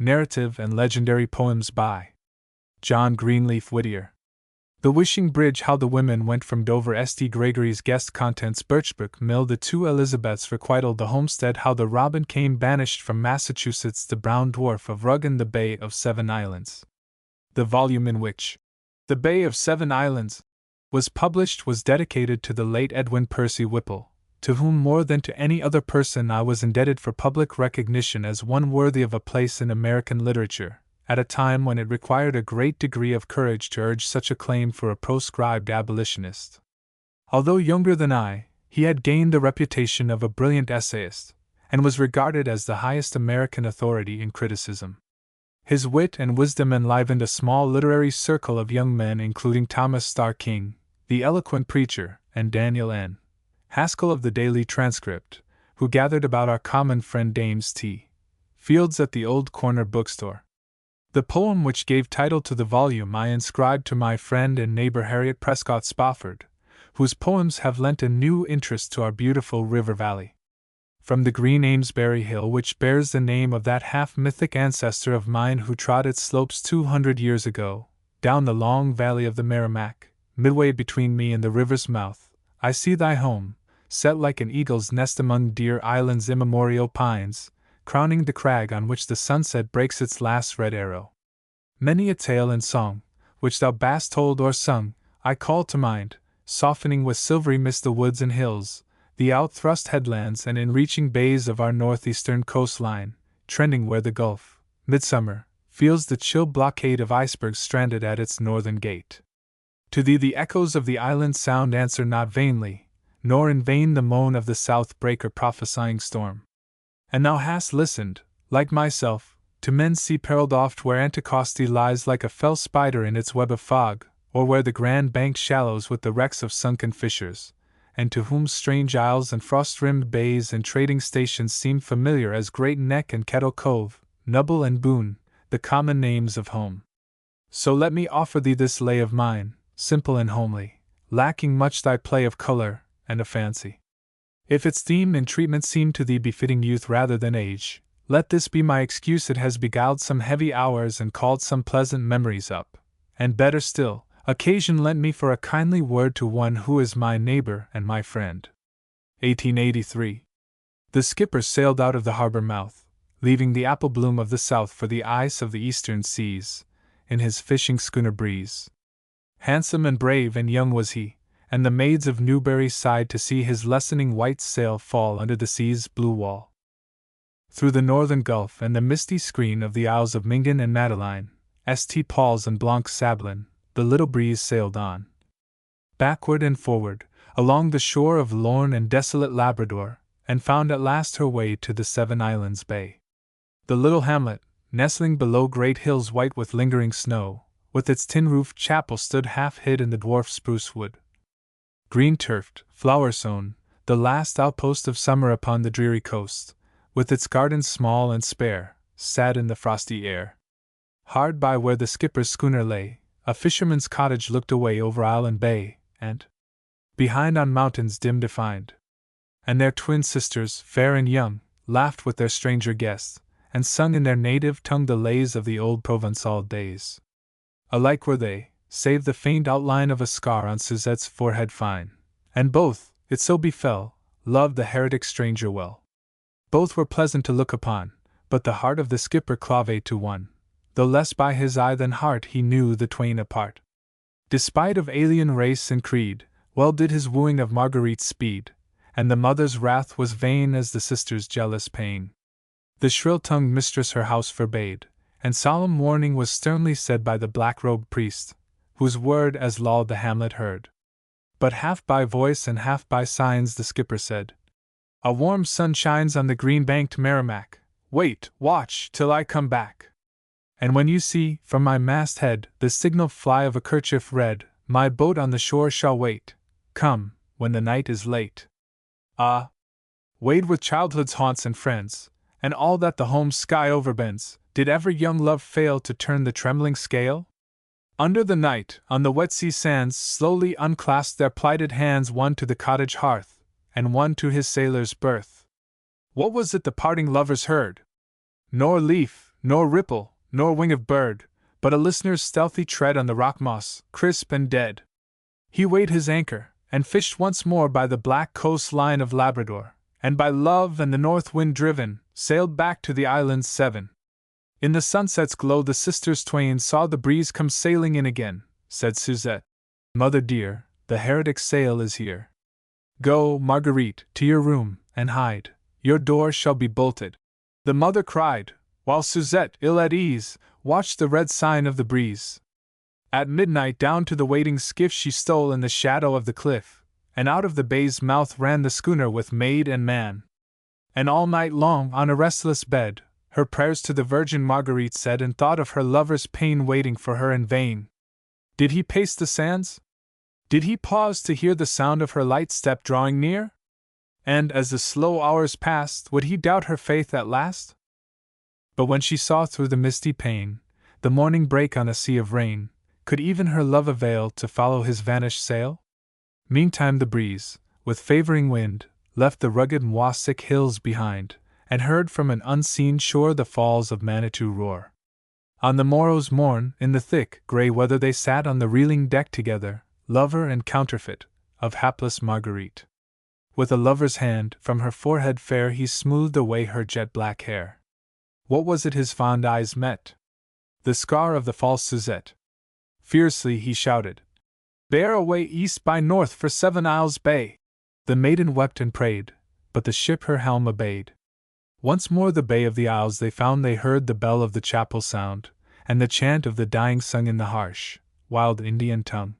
Narrative and Legendary Poems by John Greenleaf Whittier. The Wishing Bridge, How the Women Went from Dover. St. Gregory's Guest. Contents. Birchbrook Mill. The Two Elizabeths. Requital. The Homestead. How the Robin Came Banished from Massachusetts. The Brown Dwarf of Ruggan. The Bay of Seven Islands. The volume in which The Bay of Seven Islands was published was dedicated to the late Edwin Percy Whipple, to whom more than to any other person I was indebted for public recognition as one worthy of a place in American literature, at a time when it required a great degree of courage to urge such a claim for a proscribed abolitionist. Although younger than I, he had gained the reputation of a brilliant essayist, and was regarded as the highest American authority in criticism. His wit and wisdom enlivened a small literary circle of young men, including Thomas Starr King, the eloquent preacher, and Daniel N. Haskell of the Daily Transcript, who gathered about our common friend Dames T. Fields at the Old Corner Bookstore. The poem which gave title to the volume I inscribed to my friend and neighbor Harriet Prescott Spofford, whose poems have lent a new interest to our beautiful river valley. From the green Amesbury Hill, which bears the name of that half-mythic ancestor of mine who trod its slopes 200 years ago, down the long valley of the Merrimack, midway between me and the river's mouth, I see thy home, set like an eagle's nest among Deer Island's immemorial pines, crowning the crag on which the sunset breaks its last red arrow. Many a tale and song, which thou bast told or sung, I call to mind, softening with silvery mist the woods and hills, the outthrust headlands and in-reaching bays of our northeastern coastline, trending where the Gulf, midsummer, feels the chill blockade of icebergs stranded at its northern gate. To thee the echoes of the island sound answer not vainly, nor in vain the moan of the south breaker prophesying storm. And thou hast listened, like myself, to men sea-perilled oft, where Anticosti lies like a fell spider in its web of fog, or where the grand banked shallows with the wrecks of sunken fishers, and to whom strange isles and frost-rimmed bays and trading stations seem familiar as Great Neck and Kettle Cove, Nubble and Boone, the common names of home. So let me offer thee this lay of mine, simple and homely, lacking much thy play of color and of fancy. If its theme and treatment seem to thee befitting youth rather than age, let this be my excuse. It has beguiled some heavy hours and called some pleasant memories up, and better still, occasion lent me for a kindly word to one who is my neighbor and my friend. 1883. The skipper sailed out of the harbor mouth, leaving the apple bloom of the south for the ice of the eastern seas, in his fishing schooner Breeze. Handsome and brave and young was he, and the maids of Newbury sighed to see his lessening white sail fall under the sea's blue wall. Through the northern gulf and the misty screen of the Isles of Mingan and Madeline, St. Paul's and Blanc Sablin, the little Breeze sailed on. Backward and forward, along the shore of lorn and desolate Labrador, and found at last her way to the Seven Islands Bay. The little hamlet, nestling below great hills white with lingering snow, with its tin-roofed chapel stood half hid in the dwarf spruce wood. Green-turfed, flower-sown, the last outpost of summer upon the dreary coast, with its gardens small and spare, sat in the frosty air. Hard by where the skipper's schooner lay, a fisherman's cottage looked away over Island Bay, and behind on mountains dim defined. And their twin sisters, fair and young, laughed with their stranger guests, and sung in their native tongue the lays of the old Provençal days. Alike were they, save the faint outline of a scar on Suzette's forehead fine, and both, it so befell, loved the heretic stranger well. Both were pleasant to look upon, but the heart of the skipper clave to one, though less by his eye than heart he knew the twain apart. Despite of alien race and creed, well did his wooing of Marguerite speed, and the mother's wrath was vain as the sister's jealous pain. The shrill-tongued mistress her house forbade, and solemn warning was sternly said by the black-robed priest, whose word as lulled the hamlet heard. But half by voice and half by signs the skipper said, "A warm sun shines on the green-banked Merrimack. Wait, watch, till I come back. And when you see, from my masthead, the signal fly of a kerchief red, my boat on the shore shall wait. Come, when the night is late." Ah! Weighed with childhood's haunts and friends, and all that the home sky overbends, did ever young love fail to turn the trembling scale? Under the night, on the wet sea sands, slowly unclasped their plighted hands, one to the cottage hearth, and one to his sailor's berth. What was it the parting lovers heard? Nor leaf, nor ripple, nor wing of bird, but a listener's stealthy tread on the rock moss, crisp and dead. He weighed his anchor, and fished once more by the black coastline of Labrador, and by love and the north wind driven, sailed back to the islands 7. In the sunset's glow the sisters twain saw the breeze come sailing in again. Said Suzette, "Mother dear, the heretic sail is here. Go, Marguerite, to your room, and hide, your door shall be bolted." The mother cried, while Suzette, ill at ease, watched the red sign of the breeze. At midnight down to the waiting skiff she stole in the shadow of the cliff, and out of the bay's mouth ran the schooner with maid and man. And all night long, on a restless bed, her prayers to the Virgin Marguerite said, and thought of her lover's pain waiting for her in vain. Did he pace the sands? Did he pause to hear the sound of her light step drawing near? And as the slow hours passed, would he doubt her faith at last? But when she saw through the misty pane the morning break on a sea of rain, could even her love avail to follow his vanished sail? Meantime the breeze, with favoring wind, left the rugged Moisic hills behind, and heard from an unseen shore the falls of Manitou roar. On the morrow's morn, in the thick, grey weather, they sat on the reeling deck together, lover and counterfeit, of hapless Marguerite. With a lover's hand, from her forehead fair he smoothed away her jet-black hair. What was it his fond eyes met? The scar of the false Suzette. Fiercely he shouted, "Bear away east by north for 7 Isles Bay!" The maiden wept and prayed, but the ship her helm obeyed. Once more the Bay of the Isles they found. They heard the bell of the chapel sound, and the chant of the dying sung in the harsh, wild Indian tongue.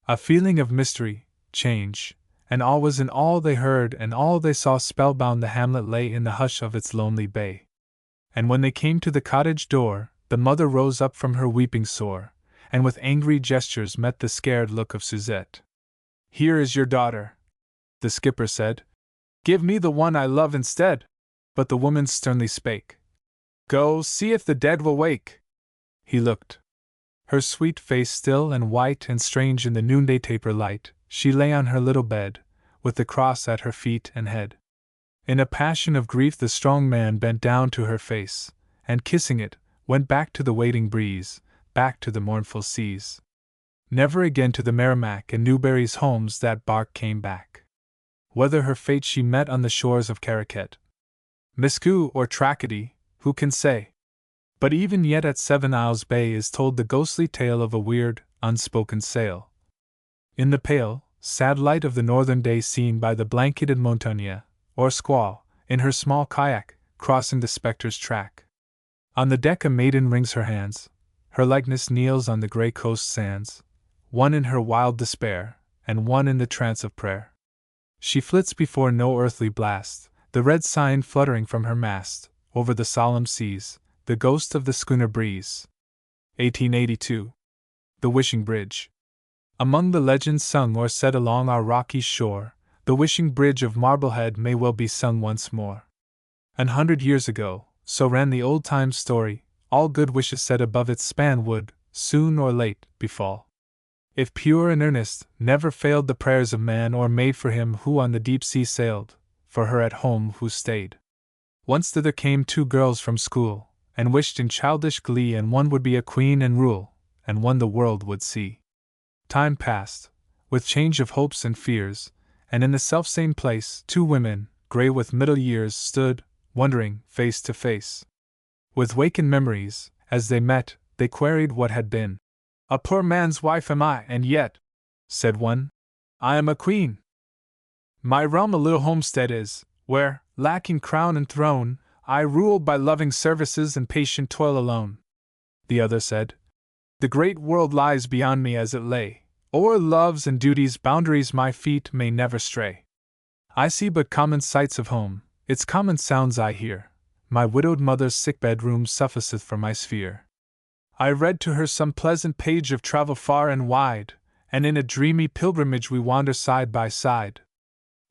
A feeling of mystery, change, and awe was in all they heard, and all they saw. Spellbound the hamlet lay in the hush of its lonely bay. And when they came to the cottage door, the mother rose up from her weeping sore, and with angry gestures met the scared look of Suzette. "Here is your daughter," the skipper said. "Give me the one I love instead." But the woman sternly spake, "Go, see if the dead will wake." He looked. Her sweet face still and white and strange in the noonday taper light, she lay on her little bed, with the cross at her feet and head. In a passion of grief the strong man bent down to her face, and kissing it, went back to the waiting breeze, back to the mournful seas. Never again to the Merrimack and Newberry's homes that bark came back. Whether her fate she met on the shores of Caraquet, Miscou or Tracadie, who can say? But even yet at 7 Isles Bay is told the ghostly tale of a weird, unspoken sail. In the pale, sad light of the northern day seen by the blanketed montagne, or squaw, in her small kayak, crossing the spectre's track. On the deck a maiden wrings her hands, her likeness kneels on the grey coast sands, one in her wild despair, and one in the trance of prayer. She flits before no earthly blast, the red sign fluttering from her mast, over the solemn seas, the ghost of the schooner breeze. 1882. The Wishing Bridge. Among the legends sung or said along our rocky shore, the Wishing Bridge of Marblehead may well be sung once more. 100 years ago, so ran the old-time story, all good wishes set above its span would, soon or late, befall. If pure and earnest, never failed the prayers of man or maid for him who on the deep sea sailed, for her at home who stayed. Once thither came 2 girls from school, and wished in childish glee, and one would be a queen and rule, and one the world would see. Time passed, with change of hopes and fears, and in the selfsame place 2 women, grey with middle years, stood, wondering, face to face. With wakened memories, as they met, they queried what had been. "A poor man's wife am I, and yet," said one, "I am a queen. My realm a little homestead is, where, lacking crown and throne, I rule by loving services and patient toil alone." The other said, "The great world lies beyond me as it lay, o'er love's and duty's boundaries my feet may never stray. I see but common sights of home, its common sounds I hear, my widowed mother's sick bedroom sufficeth for my sphere. I read to her some pleasant page of travel far and wide, and in a dreamy pilgrimage we wander side by side.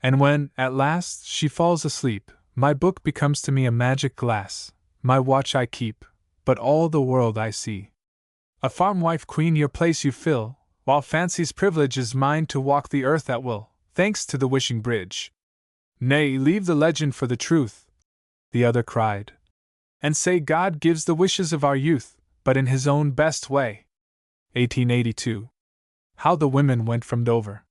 And when, at last, she falls asleep, my book becomes to me a magic glass, my watch I keep, but all the world I see. A farm wife queen your place you fill, while fancy's privilege is mine to walk the earth at will, thanks to the Wishing Bridge." "Nay, leave the legend for the truth," the other cried. and say God gives the wishes of our youth, but in his own best way. 1882. How the Women Went from Dover.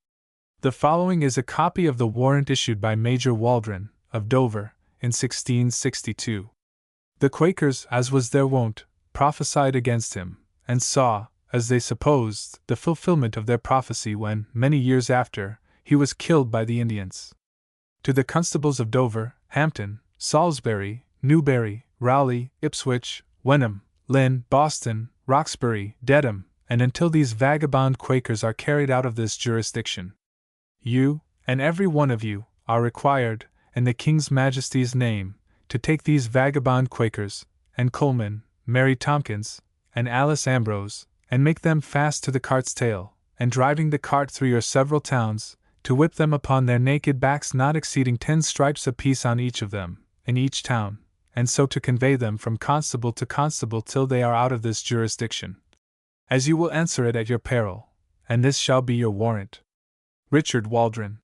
The following is a copy of the warrant issued by Major Waldron, of Dover, in 1662. The Quakers, as was their wont, prophesied against him, and saw, as they supposed, the fulfillment of their prophecy when, many years after, he was killed by the Indians. To the constables of Dover, Hampton, Salisbury, Newbury, Rowley, Ipswich, Wenham, Lynn, Boston, Roxbury, Dedham, and until these vagabond Quakers are carried out of this jurisdiction, you, and every one of you, are required, in the King's Majesty's name, to take these vagabond Quakers, and Coleman, Mary Tompkins, and Alice Ambrose, and make them fast to the cart's tail, and driving the cart through your several towns, to whip them upon their naked backs not exceeding 10 stripes apiece on each of them, in each town, and so to convey them from constable to constable till they are out of this jurisdiction. As you will answer it at your peril, and this shall be your warrant. Richard Waldron.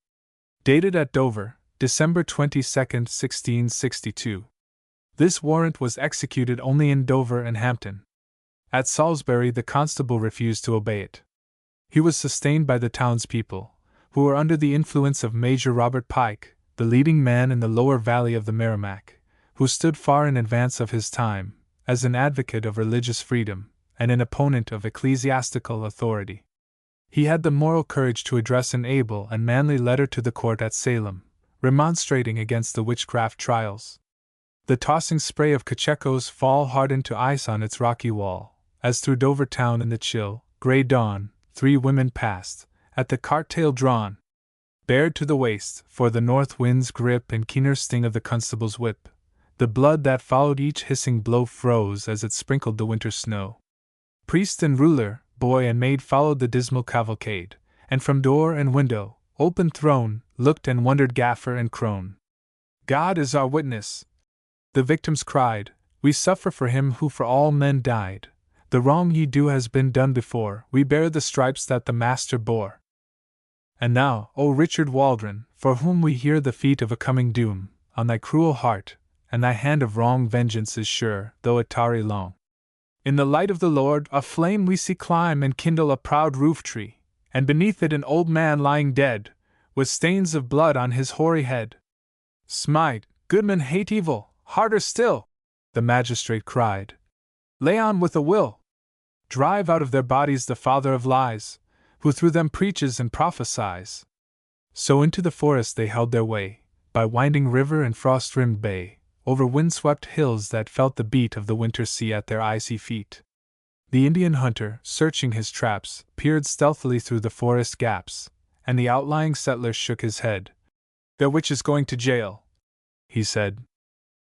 Dated at Dover, December 22, 1662. This warrant was executed only in Dover and Hampton. At Salisbury the constable refused to obey it. He was sustained by the townspeople, who were under the influence of Major Robert Pike, the leading man in the lower valley of the Merrimack, who stood far in advance of his time, as an advocate of religious freedom, and an opponent of ecclesiastical authority. He had the moral courage to address an able and manly letter to the court at Salem, remonstrating against the witchcraft trials. The tossing spray of Cocheco's fall hardened to ice on its rocky wall, as through Dover town in the chill, grey dawn, 3 women passed, at the cart tail drawn, bared to the waist, for the north wind's grip and keener sting of the constable's whip. The blood that followed each hissing blow froze as it sprinkled the winter snow. Priest and ruler, boy and maid followed the dismal cavalcade, and from door and window, open throne, looked and wondered gaffer and crone. God is our witness, the victims cried, we suffer for him who for all men died. The wrong ye do has been done before, we bear the stripes that the Master bore. And now, O Richard Waldron, for whom we hear the feet of a coming doom, on thy cruel heart, and thy hand of wrong vengeance is sure, though it tarry long. In the light of the Lord, a flame we see climb and kindle a proud roof tree, and beneath it an old man lying dead, with stains of blood on his hoary head. Smite, goodman, hate evil, harder still, the magistrate cried. Lay on with a will. Drive out of their bodies the father of lies, who through them preaches and prophesies. So into the forest they held their way, by winding river and frost-rimmed bay, over wind-swept hills that felt the beat of the winter sea at their icy feet. The Indian hunter, searching his traps, peered stealthily through the forest gaps, and the outlying settler shook his head. "The witch is going to jail," he said.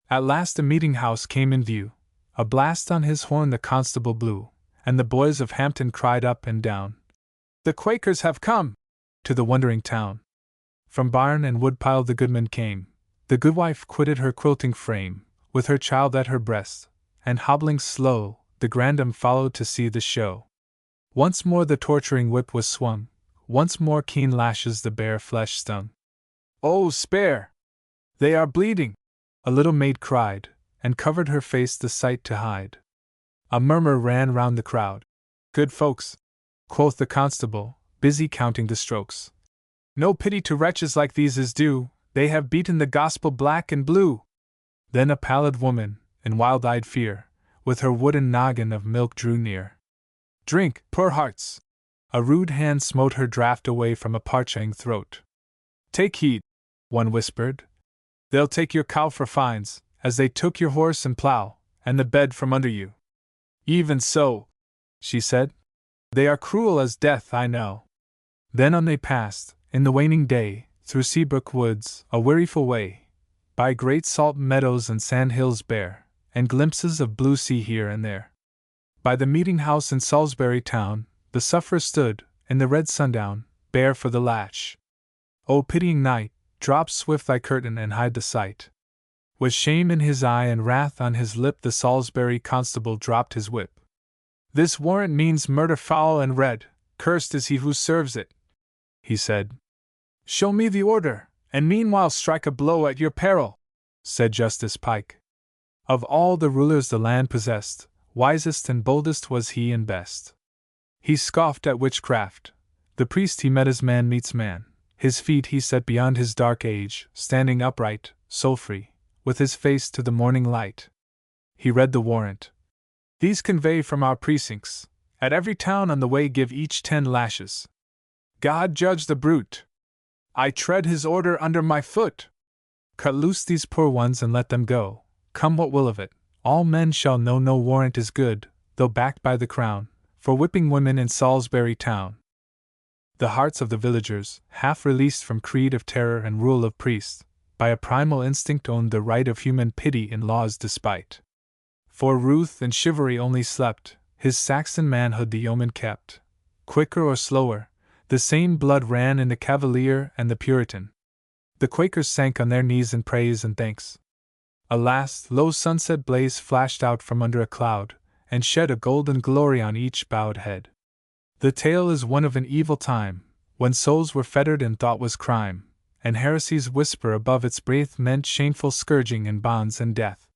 At last a meeting-house came in view. A blast on his horn the constable blew, and the boys of Hampton cried up and down, "The Quakers have come!" to the wondering town. From barn and woodpile the goodman came. The goodwife quitted her quilting frame, with her child at her breast, and hobbling slow, the grandam followed to see the show. Once more the torturing whip was swung, once more keen lashes the bare flesh stung. "Oh, spare! They are bleeding!" a little maid cried, and covered her face the sight to hide. A murmur ran round the crowd. "Good folks," quoth the constable, busy counting the strokes. "No pity to wretches like these is due, they have beaten the gospel black and blue." Then a pallid woman, in wild-eyed fear, with her wooden noggin of milk drew near. "Drink, poor hearts!" A rude hand smote her draught away from a parching throat. "Take heed," one whispered. "They'll take your cow for fines, as they took your horse and plough, and the bed from under you." "Even so," she said. "They are cruel as death, I know." Then on they passed, in the waning day, through Seabrook woods, a weariful way, by great salt meadows and sand hills bare, and glimpses of blue sea here and there. By the meeting-house in Salisbury town, the sufferer stood, in the red sundown, bare for the lash. O pitying night, drop swift thy curtain and hide the sight. With shame in his eye and wrath on his lip, the Salisbury constable dropped his whip. "This warrant means murder foul and red, cursed is he who serves it," he said. "Show me the order, and meanwhile strike a blow at your peril," said Justice Pike. Of all the rulers the land possessed, wisest and boldest was he and best. He scoffed at witchcraft. The priest he met as man meets man. His feet he set beyond his dark age, standing upright, soul-free, with his face to the morning light. He read the warrant. These convey from our precincts. At every town on the way give each 10 lashes. God judge the brute! I tread his order under my foot! Cut loose these poor ones and let them go. Come what will of it, all men shall know no warrant is good, though backed by the crown, for whipping women in Salisbury town. The hearts of the villagers, half released from creed of terror and rule of priest, by a primal instinct owned the right of human pity in law's despite. For ruth and chivalry only slept, his Saxon manhood the yeoman kept. Quicker or slower, the same blood ran in the Cavalier and the Puritan. The Quakers sank on their knees in praise and thanks. A last low sunset blaze flashed out from under a cloud, and shed a golden glory on each bowed head. The tale is one of an evil time, when souls were fettered and thought was crime, and heresy's whisper above its breath meant shameful scourging and bonds and death.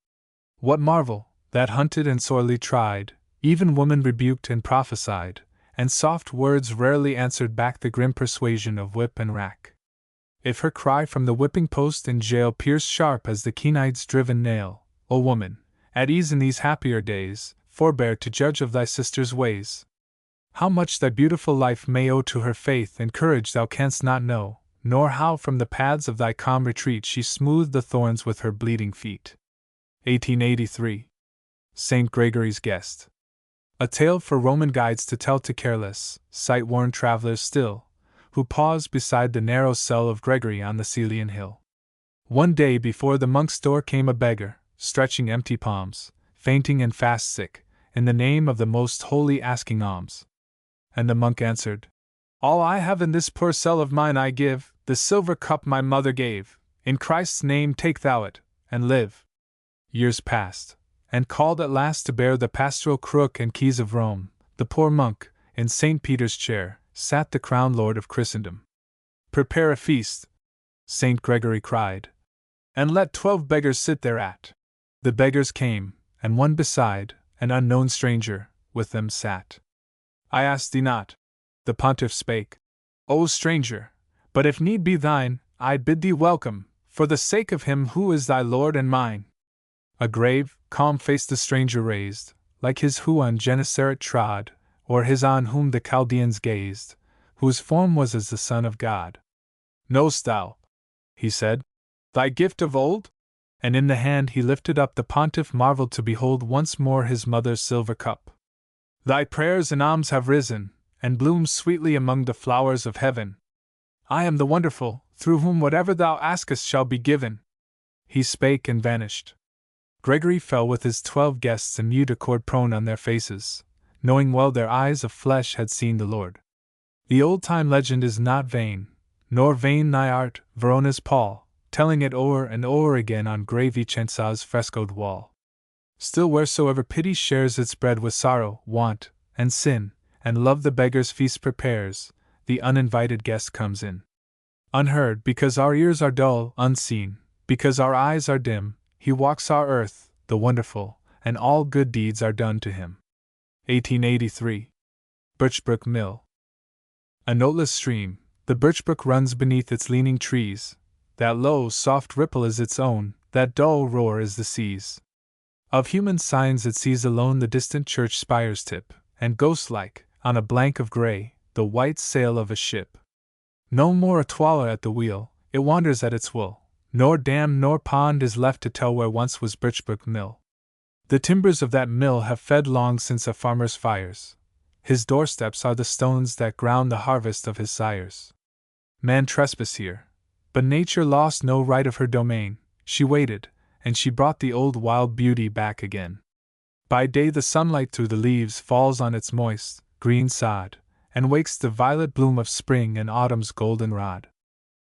What marvel, that hunted and sorely tried, even woman rebuked and prophesied, and soft words rarely answered back the grim persuasion of whip and rack. If her cry from the whipping post in jail pierced sharp as the keen-eye's driven nail, O woman, at ease in these happier days, forbear to judge of thy sister's ways. How much thy beautiful life may owe to her faith and courage thou canst not know, nor how from the paths of thy calm retreat she smoothed the thorns with her bleeding feet. 1883. St. Gregory's Guest. A tale for Roman guides to tell to careless, sight-worn travelers still, who paused beside the narrow cell of Gregory on the Celian hill. One day before the monk's door came a beggar, stretching empty palms, fainting and fast sick, in the name of the most holy asking alms. And the monk answered, All I have in this poor cell of mine I give, the silver cup my mother gave, in Christ's name take thou it, and live. Years passed, and called at last to bear the pastoral crook and keys of Rome, the poor monk, in St. Peter's chair, sat the crowned Lord of Christendom. Prepare a feast, St. Gregory cried, and let 12 beggars sit thereat. The beggars came, and one beside, an unknown stranger, with them sat. I ask thee not, the pontiff spake, O stranger, but if need be thine, I bid thee welcome, for the sake of him who is thy Lord and mine. A grave, calm face the stranger raised, like his who on Gennesaret trod, or his on whom the Chaldeans gazed, whose form was as the Son of God. Know'st thou, he said, thy gift of old? And in the hand he lifted up the pontiff marveled to behold once more his mother's silver cup. Thy prayers and alms have risen, and bloomed sweetly among the flowers of heaven. I am the wonderful, through whom whatever thou askest shall be given. He spake and vanished. Gregory fell with his 12 guests in mute accord prone on their faces, knowing well their eyes of flesh had seen the Lord. The old-time legend is not vain, nor vain thy art, Verona's Paul, telling it o'er and o'er again on grey Vicenza's frescoed wall. Still wheresoever pity shares its bread with sorrow, want, and sin, and love the beggar's feast prepares, the uninvited guest comes in. Unheard because our ears are dull, unseen, because our eyes are dim, he walks our earth, the wonderful, and all good deeds are done to him. 1883. Birchbrook Mill. A noteless stream, the birchbrook runs beneath its leaning trees. That low, soft ripple is its own, that dull roar is the sea's. Of human signs it sees alone the distant church spire's tip, and ghost-like, on a blank of grey, the white sail of a ship. No more a twaller at the wheel, it wanders at its will, nor dam nor pond is left to tell where once was Birchbrook Mill. The timbers of that mill have fed long since a farmer's fires. His doorsteps are the stones that ground the harvest of his sires. Man trespassed here, but nature lost no right of her domain. She waited, and she brought the old wild beauty back again. By day the sunlight through the leaves falls on its moist, green sod, and wakes the violet bloom of spring and autumn's golden rod.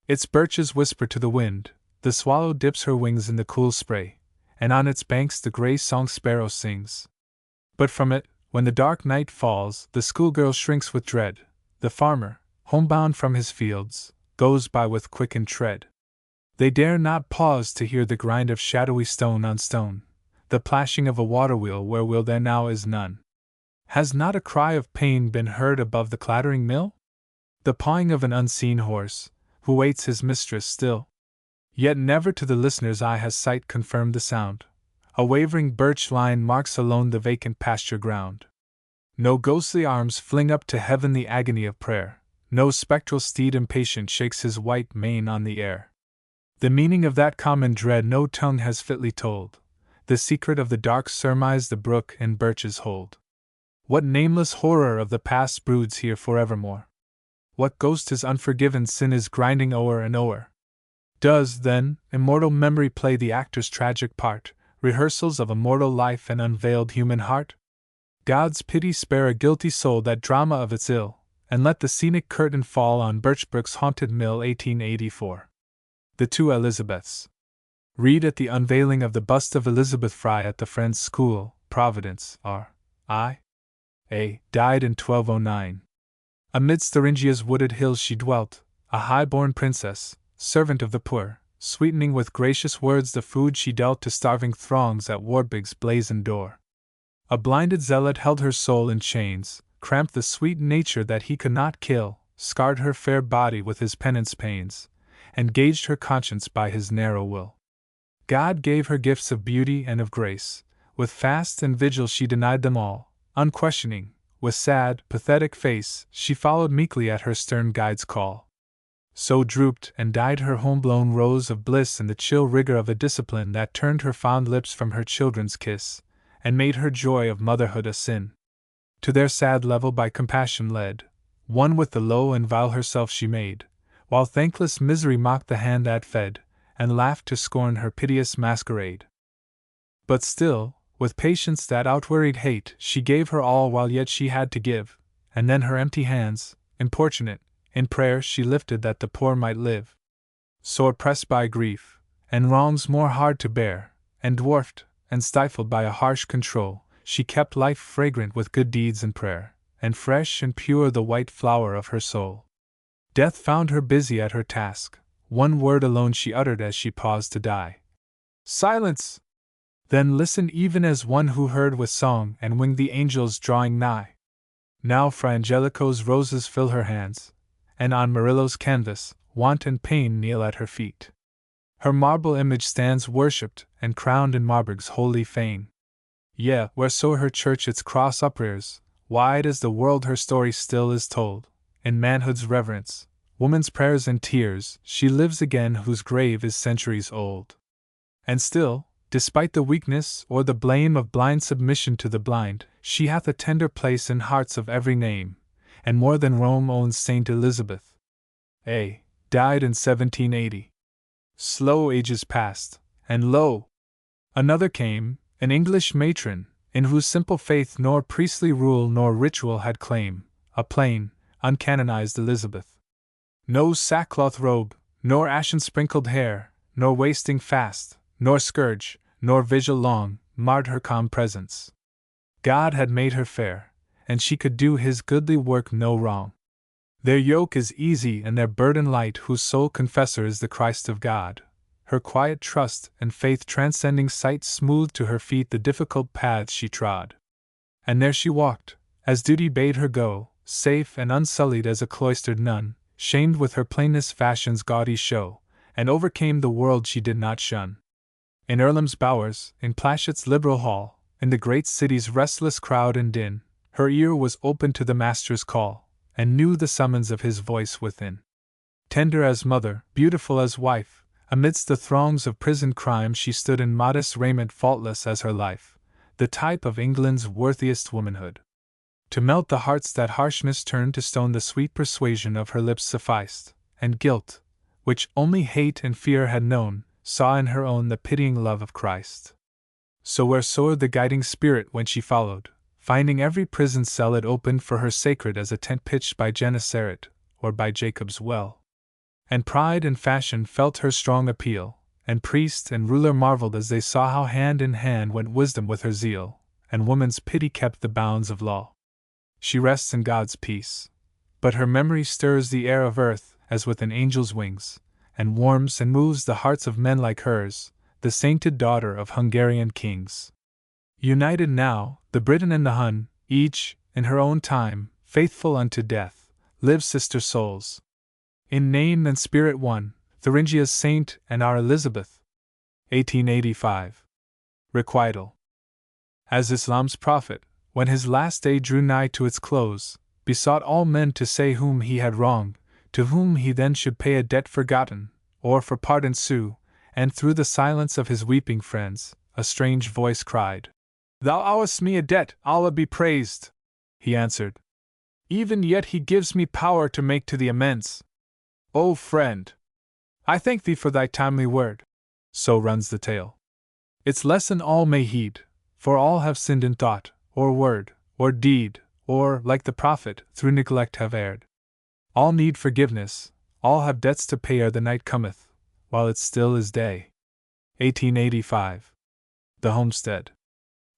Its birches whisper to the wind, the swallow dips her wings in the cool spray, and on its banks the grey song sparrow sings. But from it, when the dark night falls, the schoolgirl shrinks with dread. The farmer, homebound from his fields, goes by with quickened tread. They dare not pause to hear the grind of shadowy stone on stone, the plashing of a water wheel where wheel there now is none. Has not a cry of pain been heard above the clattering mill? The pawing of an unseen horse, who waits his mistress still? Yet never to the listener's eye has sight confirmed the sound. A wavering birch line marks alone the vacant pasture ground. No ghostly arms fling up to heaven the agony of prayer, no spectral steed impatient shakes his white mane on the air. The meaning of that common dread no tongue has fitly told, the secret of the dark surmise the brook and birches hold. What nameless horror of the past broods here forevermore? What ghost his unforgiven sin is grinding o'er and o'er? Does, then, immortal memory play the actor's tragic part, rehearsals of a mortal life and unveiled human heart? God's pity spare a guilty soul that drama of its ill, and let the scenic curtain fall on Birchbrook's haunted mill 1884. The Two Elizabeths. Read at the unveiling of the bust of Elizabeth Fry at the Friends' School, Providence, R.I.A. died in 1209. Amidst Thuringia's wooded hills she dwelt, a high-born princess, servant of the poor, sweetening with gracious words the food she dealt to starving throngs at Wardbig's blazoned door. A blinded zealot held her soul in chains, cramped the sweet nature that he could not kill, scarred her fair body with his penance pains, and gauged her conscience by his narrow will. God gave her gifts of beauty and of grace, with fast and vigil she denied them all, unquestioning. With sad, pathetic face, she followed meekly at her stern guide's call. So drooped and died her home-blown rose of bliss in the chill rigor of a discipline that turned her fond lips from her children's kiss, and made her joy of motherhood a sin. To their sad level by compassion led, one with the low and vile herself she made, while thankless misery mocked the hand that fed, and laughed to scorn her piteous masquerade. But still, with patience that outwearied hate, she gave her all while yet she had to give, and then her empty hands, importunate, in prayer she lifted that the poor might live. Sore pressed by grief, and wrongs more hard to bear, and dwarfed, and stifled by a harsh control, she kept life fragrant with good deeds and prayer, and fresh and pure the white flower of her soul. Death found her busy at her task, one word alone she uttered as she paused to die. Silence! Then listened even as one who heard with song and winged the angels drawing nigh. Now Fra Angelico's roses fill her hands, and on Murillo's canvas, want and pain kneel at her feet. Her marble image stands worshipped and crowned in Marburg's holy fane. Yea, whereso her church its cross uprears, wide as the world her story still is told. In manhood's reverence, woman's prayers and tears, she lives again whose grave is centuries old. And still, despite the weakness or the blame of blind submission to the blind, she hath a tender place in hearts of every name, and more than Rome owns Saint Elizabeth. A. died in 1780. Slow ages passed, and lo! Another came, an English matron, in whose simple faith nor priestly rule nor ritual had claim, a plain, uncanonized Elizabeth. No sackcloth robe, nor ashen-sprinkled hair, nor wasting fast, nor scourge, nor vigil long, marred her calm presence. God had made her fair, and she could do his goodly work no wrong. Their yoke is easy and their burden light whose sole confessor is the Christ of God. Her quiet trust and faith transcending sight smoothed to her feet the difficult paths she trod. And there she walked, as duty bade her go, safe and unsullied as a cloistered nun, shamed with her plainness fashion's gaudy show, and overcame the world she did not shun. In Earlham's bowers, in Plashet's liberal hall, in the great city's restless crowd and din, her ear was open to the Master's call, and knew the summons of his voice within. Tender as mother, beautiful as wife, amidst the throngs of prisoned crime she stood in modest raiment faultless as her life, the type of England's worthiest womanhood. To melt the hearts that harshness turned to stone the sweet persuasion of her lips sufficed, and guilt, which only hate and fear had known, saw in her own the pitying love of Christ. So where soared the guiding spirit when she followed, finding every prison cell it opened for her sacred as a tent pitched by Gennesaret, or by Jacob's well. And pride and fashion felt her strong appeal, and priest and ruler marveled as they saw how hand in hand went wisdom with her zeal, and woman's pity kept the bounds of law. She rests in God's peace, but her memory stirs the air of earth as with an angel's wings, and warms and moves the hearts of men like hers, the sainted daughter of Hungarian kings. United now, the Briton and the Hun, each, in her own time, faithful unto death, live sister souls. In name and spirit one, Thuringia's saint and our Elizabeth. 1885. Requital. As Islam's prophet, when his last day drew nigh to its close, besought all men to say whom he had wronged, to whom he then should pay a debt forgotten, or for pardon sue, and through the silence of his weeping friends, a strange voice cried, "Thou owest me a debt, Allah be praised!" He answered, "Even yet he gives me power to make to thee amends. O friend! I thank thee for thy timely word." So runs the tale. Its lesson all may heed, for all have sinned in thought, or word, or deed, or, like the prophet, through neglect have erred. All need forgiveness, all have debts to pay ere the night cometh, while it still is day. 1885. The Homestead.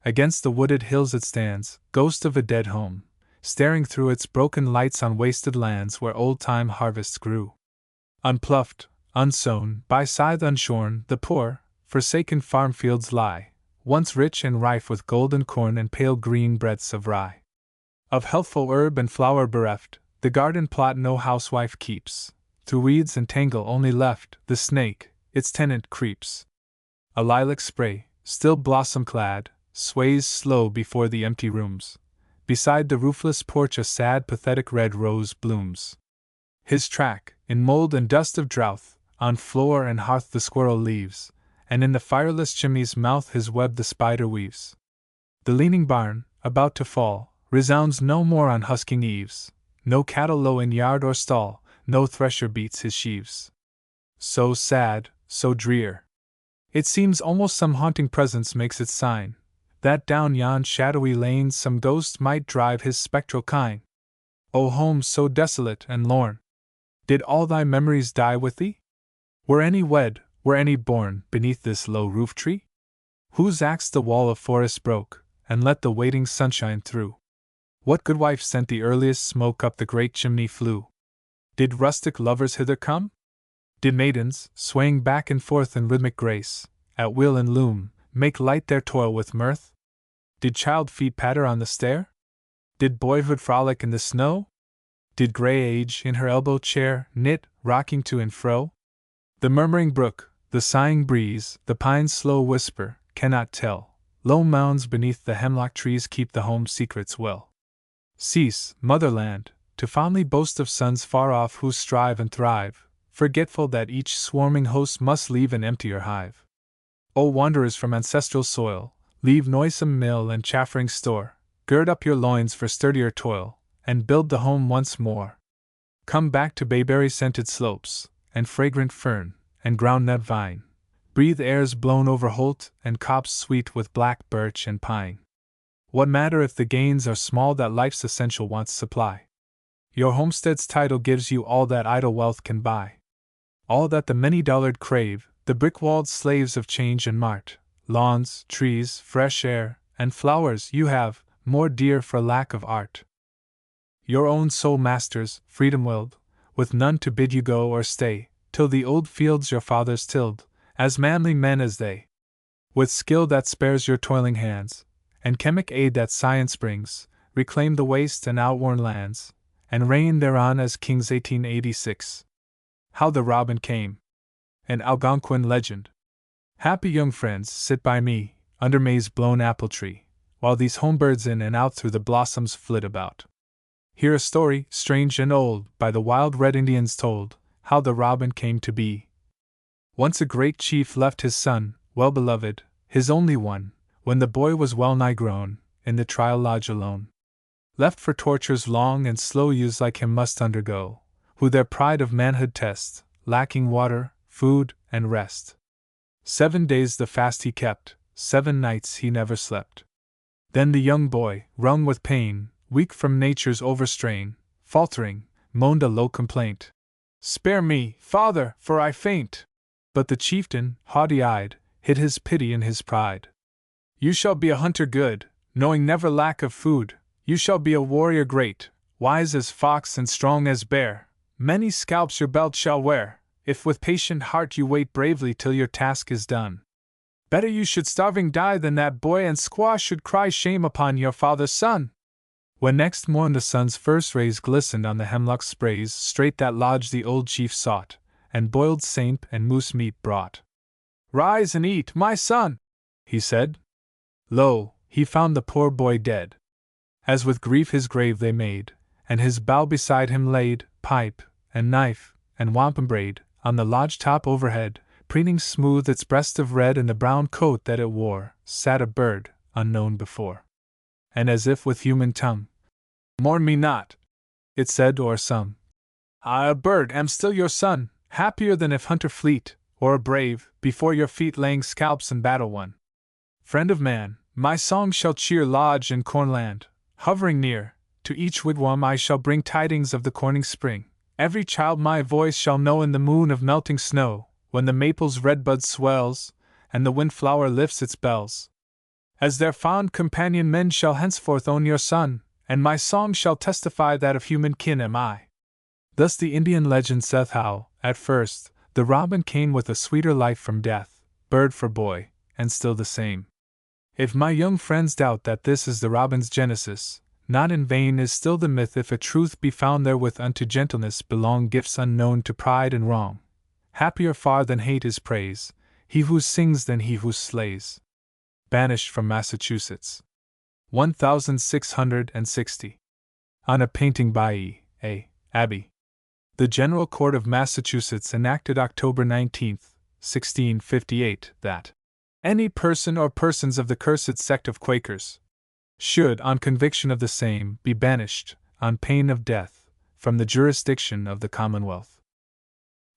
Against the wooded hills it stands, ghost of a dead home, staring through its broken lights on wasted lands where old-time harvests grew. Unploughed, unsown, by scythe unshorn, the poor, forsaken farm fields lie, once rich and rife with golden corn and pale green breadths of rye. Of healthful herb and flower bereft, the garden plot no housewife keeps, through weeds and tangle only left, the snake, its tenant, creeps. A lilac spray, still blossom-clad, sways slow before the empty rooms. Beside the roofless porch a sad, pathetic red rose blooms. His track, in mold and dust of drouth, on floor and hearth the squirrel leaves, and in the fireless chimney's mouth his web the spider weaves. The leaning barn, about to fall, resounds no more on husking eaves, no cattle low in yard or stall, no thresher beats his sheaves. So sad, so drear. It seems almost some haunting presence makes its sign, that down yon shadowy lanes some ghost might drive his spectral kine. O home so desolate and lorn! Did all thy memories die with thee? Were any wed, were any born, beneath this low roof-tree? Whose axe the wall of forest broke, and let the waiting sunshine through? What good wife sent the earliest smoke up the great chimney flue? Did rustic lovers hither come? Did maidens, swaying back and forth in rhythmic grace, at wheel and loom, make light their toil with mirth? Did child feet patter on the stair? Did boyhood frolic in the snow? Did grey age in her elbow chair knit, rocking to and fro? The murmuring brook, the sighing breeze, the pine's slow whisper, cannot tell. Low mounds beneath the hemlock trees keep the home secrets well. Cease, motherland, to fondly boast of sons far off who strive and thrive, forgetful that each swarming host must leave an emptier hive. O wanderers from ancestral soil, leave noisome mill and chaffering store, gird up your loins for sturdier toil, and build the home once more. Come back to bayberry-scented slopes, and fragrant fern, and groundnut vine. Breathe airs blown over holt and copse sweet with black birch and pine. What matter if the gains are small that life's essential wants supply? Your homestead's title gives you all that idle wealth can buy. All that the many-dollared crave, the brick-walled slaves of change and mart. Lawns, trees, fresh air, and flowers you have, more dear for lack of art. Your own sole masters, freedom-willed, with none to bid you go or stay, till the old fields your fathers tilled, as manly men as they. With skill that spares your toiling hands, and chemic aid that science brings, reclaim the waste and outworn lands, and reign thereon as kings. 1886. How the Robin Came. An Algonquin legend. Happy young friends, sit by me, under May's blown apple tree, while these home birds in and out through the blossoms flit about. Hear a story, strange and old, by the wild red Indians told, how the robin came to be. Once a great chief left his son, well-beloved, his only one, when the boy was well-nigh grown, in the trial lodge alone. Left for tortures long and slow youths like him must undergo, who their pride of manhood test, lacking water, food, and rest. 7 days the fast he kept, 7 nights he never slept. Then the young boy, wrung with pain, weak from nature's overstrain, faltering, moaned a low complaint. "Spare me, father, for I faint!" But the chieftain, haughty-eyed, hid his pity in his pride. "You shall be a hunter good, knowing never lack of food. You shall be a warrior great, wise as fox and strong as bear. Many scalps your belt shall wear, if with patient heart you wait bravely till your task is done. Better you should starving die than that boy and squaw should cry shame upon your father's son. When next morn the sun's first rays glistened on the hemlock sprays, straight that lodge the old chief sought, and boiled samp and moose meat brought. Rise and eat, my son, he said. Lo, he found the poor boy dead. As with grief his grave they made, and his bough beside him laid, pipe, and knife, and wampum braid, on the lodge top overhead, preening smooth its breast of red and the brown coat that it wore, sat a bird, unknown before. And as if with human tongue, Mourn me not, it said o'er some. I, a bird, am still your son, happier than if hunter fleet, or a brave, before your feet laying scalps in battle won. Friend of man, my song shall cheer lodge and cornland, hovering near, to each wigwam I shall bring tidings of the corning spring. Every child my voice shall know in the moon of melting snow, when the maple's red bud swells, and the windflower lifts its bells. As their fond companion men shall henceforth own your son, and my song shall testify that of human kin am I. Thus the Indian legend saith how, at first, the robin came with a sweeter life from death, bird for boy, and still the same. If my young friends doubt that this is the robin's genesis, not in vain is still the myth if a truth be found therewith unto gentleness belong gifts unknown to pride and wrong. Happier far than hate is praise, he who sings than he who slays. Banished from Massachusetts. 1660. On a painting by E.A. Abbey. The General Court of Massachusetts enacted October 19, 1658, that any person or persons of the cursed sect of Quakers should, on conviction of the same, be banished, on pain of death, from the jurisdiction of the Commonwealth.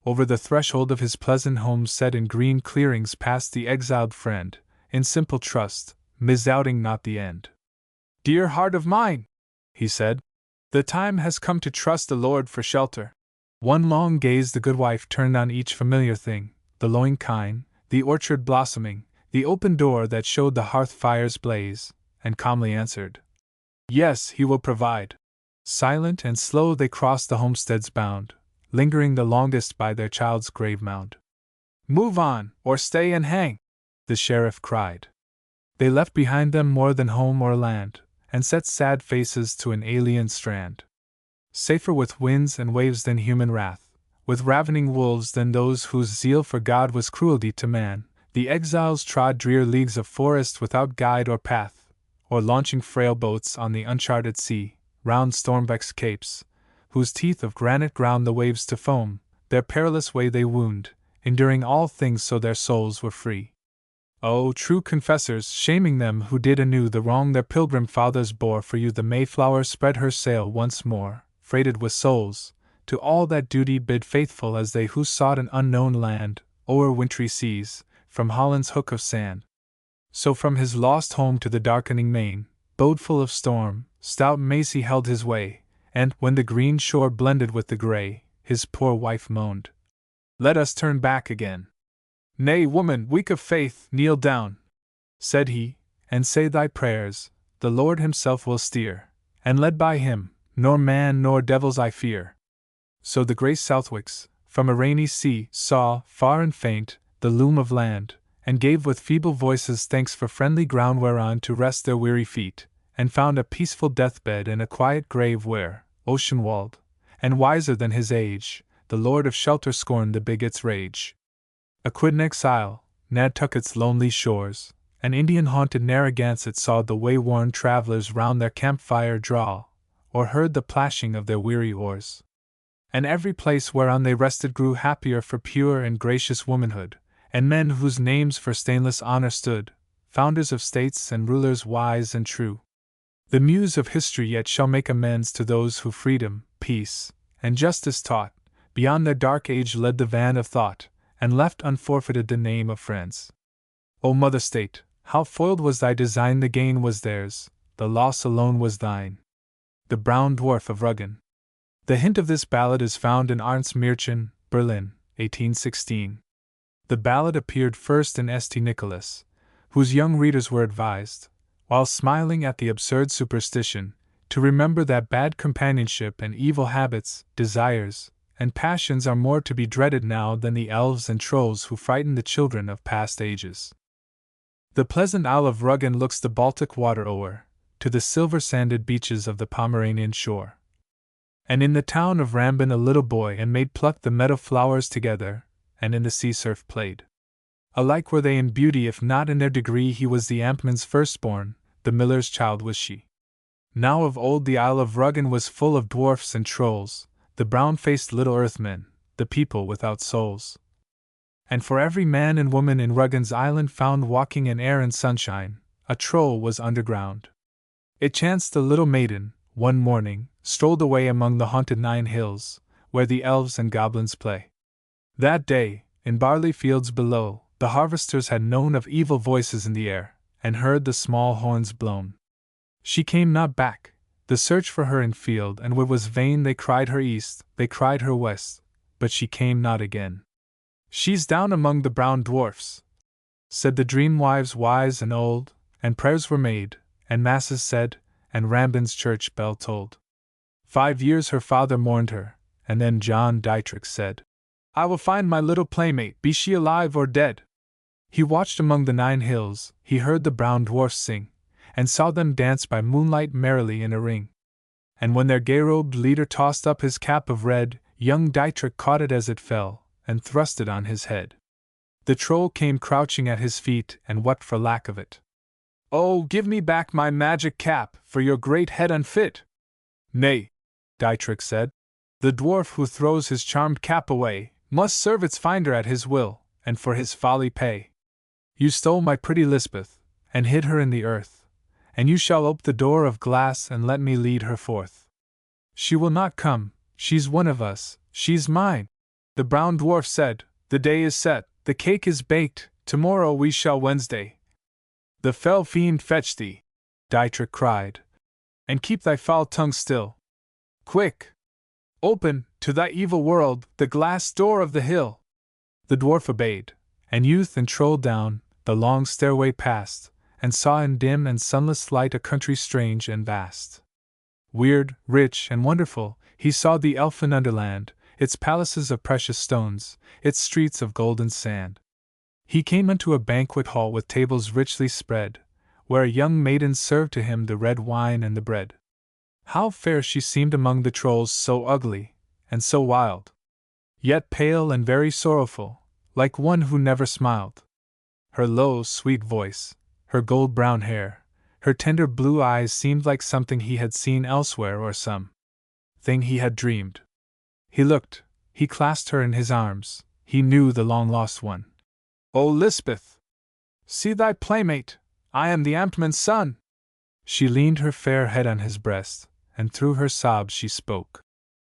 Over the threshold of his pleasant home set in green clearings passed the exiled friend, in simple trust, misdoubting not the end. Dear heart of mine, he said, the time has come to trust the Lord for shelter. One long gaze the good wife turned on each familiar thing, the lowing kine, the orchard blossoming, the open door that showed the hearth fire's blaze, and calmly answered, Yes, he will provide. Silent and slow they crossed the homestead's bound, lingering the longest by their child's grave mound. Move on, or stay and hang, the sheriff cried. They left behind them more than home or land, and set sad faces to an alien strand. Safer with winds and waves than human wrath, with ravening wolves than those whose zeal for God was cruelty to man, the exiles trod drear leagues of forest without guide or path, or launching frail boats on the uncharted sea, round storm-vexed capes, whose teeth of granite ground the waves to foam, their perilous way they wound, enduring all things so their souls were free. O true confessors, shaming them who did anew the wrong their pilgrim fathers bore for you, the Mayflower spread her sail once more, freighted with souls, to all that duty bid faithful as they who sought an unknown land, o'er wintry seas, from Holland's hook of sand. So from his lost home to the darkening Maine, bodeful of storm, stout Macy held his way, and, when the green shore blended with the gray, his poor wife moaned, Let us turn back again. Nay, woman, weak of faith, kneel down, said he, and say thy prayers, the Lord himself will steer, and led by him, nor man nor devils I fear. So the grey Southwicks, from a rainy sea, saw, far and faint, the loom of land, and gave with feeble voices thanks for friendly ground whereon to rest their weary feet, and found a peaceful deathbed and a quiet grave where, ocean-walled, and wiser than his age, the Lord of Shelter scorned the bigot's rage. Aquidneck's Isle, Nantucket's lonely shores, and Indian-haunted Narragansett saw the way-worn travelers round their campfire draw, or heard the plashing of their weary oars. And every place whereon they rested grew happier for pure and gracious womanhood, and men whose names for stainless honor stood, founders of states and rulers wise and true. The muse of history yet shall make amends to those who freedom, peace, and justice taught, beyond their dark age led the van of thought, and left unforfeited the name of friends. O Mother State, how foiled was thy design, the gain was theirs, the loss alone was thine. The Brown Dwarf of Ruggen. The hint of this ballad is found in Arndt's Märchen, Berlin, 1816. The ballad appeared first in St. Nicholas, whose young readers were advised, while smiling at the absurd superstition, to remember that bad companionship and evil habits, desires, and passions are more to be dreaded now than the elves and trolls who frighten the children of past ages. The pleasant Isle of Rügen looks the Baltic water o'er, to the silver-sanded beaches of the Pomeranian shore. And in the town of Rambin a little boy and maid plucked the meadow flowers together, and in the sea surf played. Alike were they in beauty if not in their degree. He was the Ampman's firstborn, the miller's child was she. Now of old the Isle of Rügen was full of dwarfs and trolls, the brown-faced little earthmen, the people without souls. And for every man and woman in Rügen's island found walking in air and sunshine, a troll was underground. It chanced the little maiden, one morning, strolled away among the haunted 9 hills, where the elves and goblins play. That day, in barley fields below, the harvesters had known of evil voices in the air, and heard the small horns blown. She came not back, the search for her in field and wood was vain. They cried her east, they cried her west, but she came not again. She's down among the brown dwarfs, said the dream wives wise and old, and prayers were made, and masses said, and Rambin's church bell tolled. 5 years her father mourned her, and then John Dietrich said, I will find my little playmate, be she alive or dead. He watched among the 9 hills, he heard the brown dwarfs sing, and saw them dance by moonlight merrily in a ring. And when their gay-robed leader tossed up his cap of red, young Dietrich caught it as it fell, and thrust it on his head. The troll came crouching at his feet, and wept for lack of it. Oh, give me back my magic cap, for your great head unfit! Nay, Dietrich said, the dwarf who throws his charmed cap away must serve its finder at his will, and for his folly pay. You stole my pretty Lisbeth, and hid her in the earth, and you shall ope the door of glass and let me lead her forth. She will not come, she's one of us, she's mine. The brown dwarf said, the day is set, the cake is baked, tomorrow we shall Wednesday. The fell fiend fetch thee, Dietrich cried, and keep thy foul tongue still. Quick! Open, to thy evil world, the glass door of the hill. The dwarf obeyed, and youth and troll down the long stairway passed, and saw in dim and sunless light a country strange and vast. Weird, rich, and wonderful, he saw the elfin underland, its palaces of precious stones, its streets of golden sand. He came unto a banquet hall with tables richly spread, where a young maiden served to him the red wine and the bread. How fair she seemed among the trolls, so ugly, and so wild! Yet pale and very sorrowful, like one who never smiled. Her low, sweet voice, her gold-brown hair, her tender blue eyes seemed like something he had seen elsewhere or some thing he had dreamed. He looked, he clasped her in his arms, he knew the long-lost one. O Lisbeth! See thy playmate, I am the Ampman's son! She leaned her fair head on his breast, and through her sobs she spoke.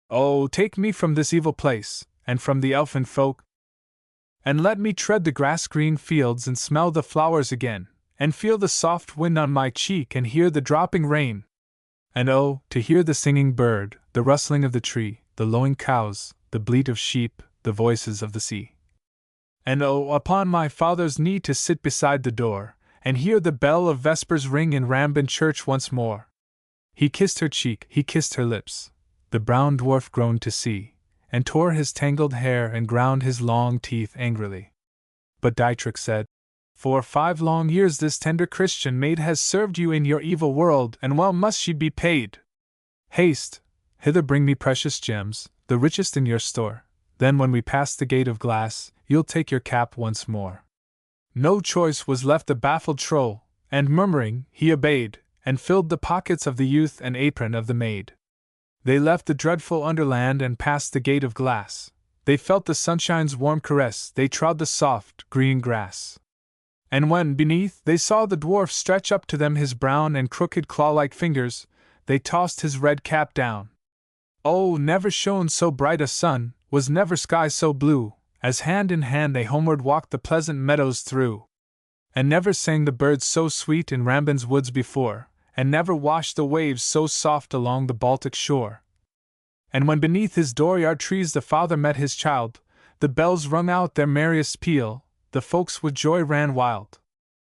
Oh, take me from this evil place, and from the elfin folk, and let me tread the grass-green fields and smell the flowers again, and feel the soft wind on my cheek and hear the dropping rain. And oh, to hear the singing bird, the rustling of the tree, the lowing cows, the bleat of sheep, the voices of the sea. And oh, upon my father's knee to sit beside the door, and hear the bell of vespers ring in Rambin church once more. He kissed her cheek, he kissed her lips. The brown dwarf groaned to see, and tore his tangled hair and ground his long teeth angrily. But Dietrich said, For 5 long years this tender Christian maid has served you in your evil world, and well must she be paid. Haste, hither bring me precious gems, the richest in your store, then when we pass the gate of glass, you'll take your cap once more. No choice was left the baffled troll, and murmuring, he obeyed, and filled the pockets of the youth and apron of the maid. They left the dreadful underland and passed the gate of glass. They felt the sunshine's warm caress, they trod the soft, green grass. And when, beneath, they saw the dwarf stretch up to them his brown and crooked claw-like fingers, they tossed his red cap down. Oh, never shone so bright a sun, was never sky so blue, as hand in hand they homeward walked the pleasant meadows through. And never sang the birds so sweet in Rambin's woods before, and never washed the waves so soft along the Baltic shore. And when beneath his dooryard trees the father met his child, the bells rung out their merriest peal, the folks with joy ran wild.